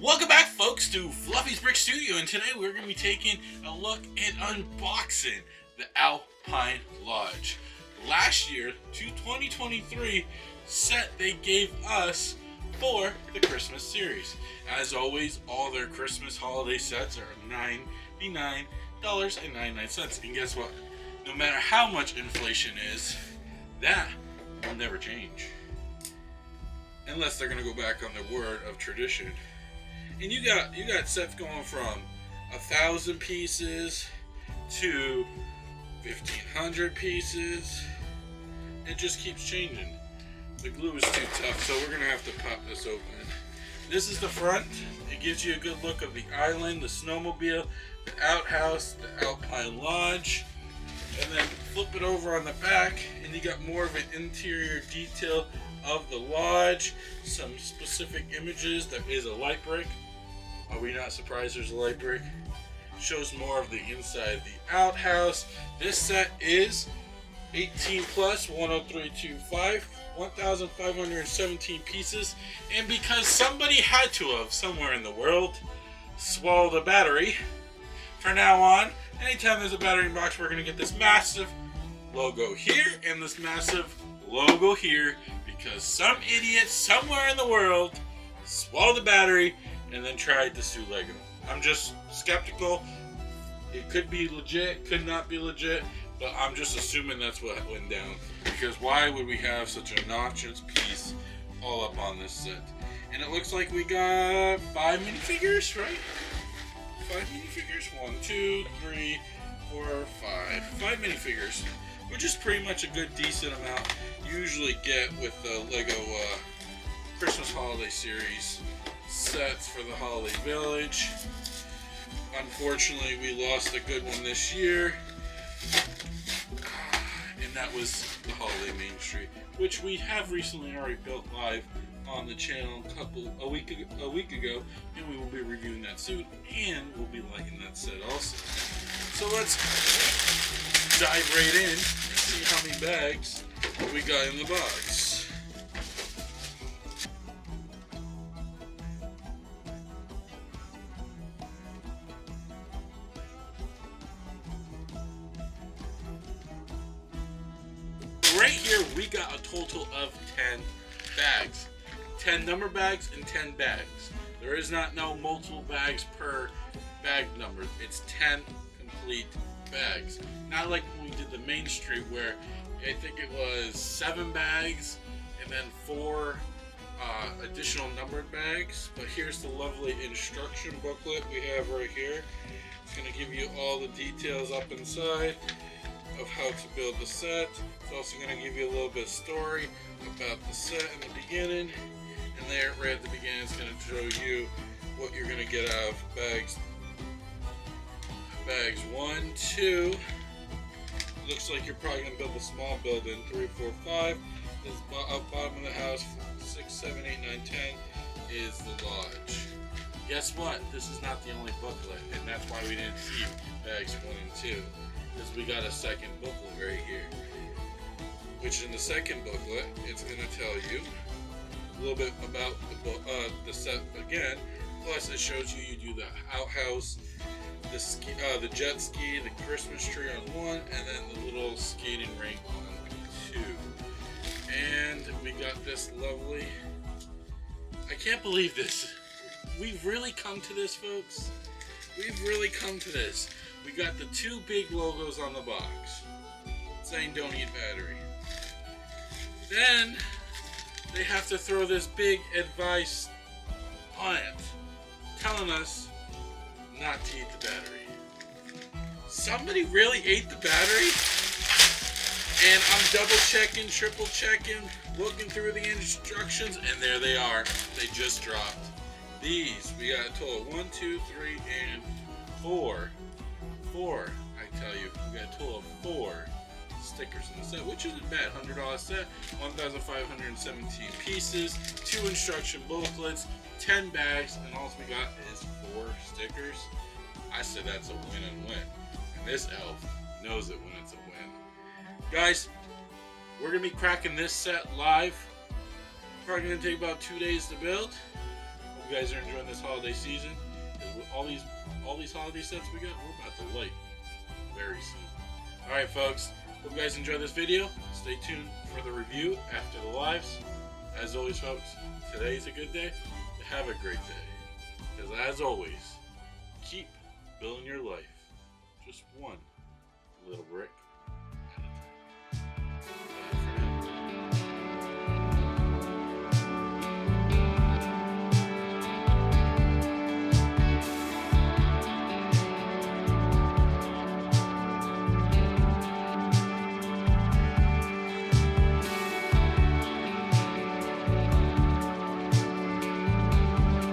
Welcome back, folks, to Fluffy's Brick Studio, and today we're going to be taking a look and unboxing the Alpine Lodge. Last year, to 2023 set they gave us for the Christmas series. As always, all their Christmas holiday sets are $99.99. And guess what? No matter how much inflation is, that will never change. Unless they're going to go back on their word of tradition. And you got sets going from 1,000 pieces to 1,500 pieces. It just keeps changing. The glue is too tough, so we're gonna have to pop this open. This is the front. It gives you a good look of the island, the snowmobile, the outhouse, the Alpine Lodge. And then flip it over on the back, and you got more of an interior detail of the lodge. Some specific images. There is a light brick. Are we not surprised there's a light brick? Shows more of the inside of the outhouse. This set is 18 plus, 10325, 1,517 pieces. And because somebody had to have, somewhere in the world, swallowed a battery, from now on, anytime there's a battery box, we're going to get this massive logo here and this massive logo here, because some idiot somewhere in the world swallowed the battery and then tried to sue Lego. I'm just skeptical. It could be legit, could not be legit, but I'm just assuming that's what went down, because why would we have such a obnoxious piece all up on this set? And it looks like we got 5 minifigures, right? 5 minifigures? 1, 2, 3, 4, 5. 5 minifigures, which is pretty much a good, decent amount you usually get with the Lego Christmas Holiday Series sets for the Holiday Village. Unfortunately, we lost a good one this year, and that was the Holiday Main Street, which we have recently already built live on the channel a week ago, and we will be reviewing that suit, and we'll be liking that set also. So let's dive right in and see how many bags we got in the box. Right here, we got a total of 10 bags. 10 number bags and 10 bags. There is not no multiple bags per bag number. It's 10 complete bags. Not like when we did the Main Street, where I think it was 7 bags and then 4 additional numbered bags. But here's the lovely instruction booklet we have right here. It's going to give you all the details up inside of how to build the set. It's also going to give you a little bit of story about the set in the beginning. And there, right at the beginning, it's going to show you what you're going to get out of bags 1, 2. Looks like you're probably going to build a small building. 3, 4, 5 is bottom of the house. 6, 7, 8, 9, 10 is the lodge. Guess what? This is not the only booklet, and that's why we didn't see bags 1 and 2. Because we got a second booklet right here. Which in the second booklet, it's going to tell you a little bit about the set again. Plus, it shows you do the outhouse, the jet ski, the Christmas tree on 1, and then the little skating rink on 2. And we got this lovely. I can't believe this. We've really come to this, folks. We've really come to this. We got the 2 big logos on the box saying "Don't eat battery." Then they have to throw this big advice on it, telling us not to eat the battery. Somebody really ate the battery? And I'm double checking, triple checking, looking through the instructions, and there they are. They just dropped. These, we got a total of 1, 2, 3, and 4. 4, I tell you, we got a total of 4 stickers in the set, which isn't bad. $100 set, 1,517 pieces, 2 instruction booklets, 10 bags, and all we got is 4 stickers. I said that's a win and win. And this elf knows it when it's a win. Guys, we're going to be cracking this set live. Probably going to take about 2 days to build. Hope you guys are enjoying this holiday season. All these holiday sets we got, we're about to light very soon. Alright folks, hope you guys enjoyed this video. Stay tuned for the review after the lives. As always folks, today's a good day. Have a great day. Because as always, keep building your life just one little brick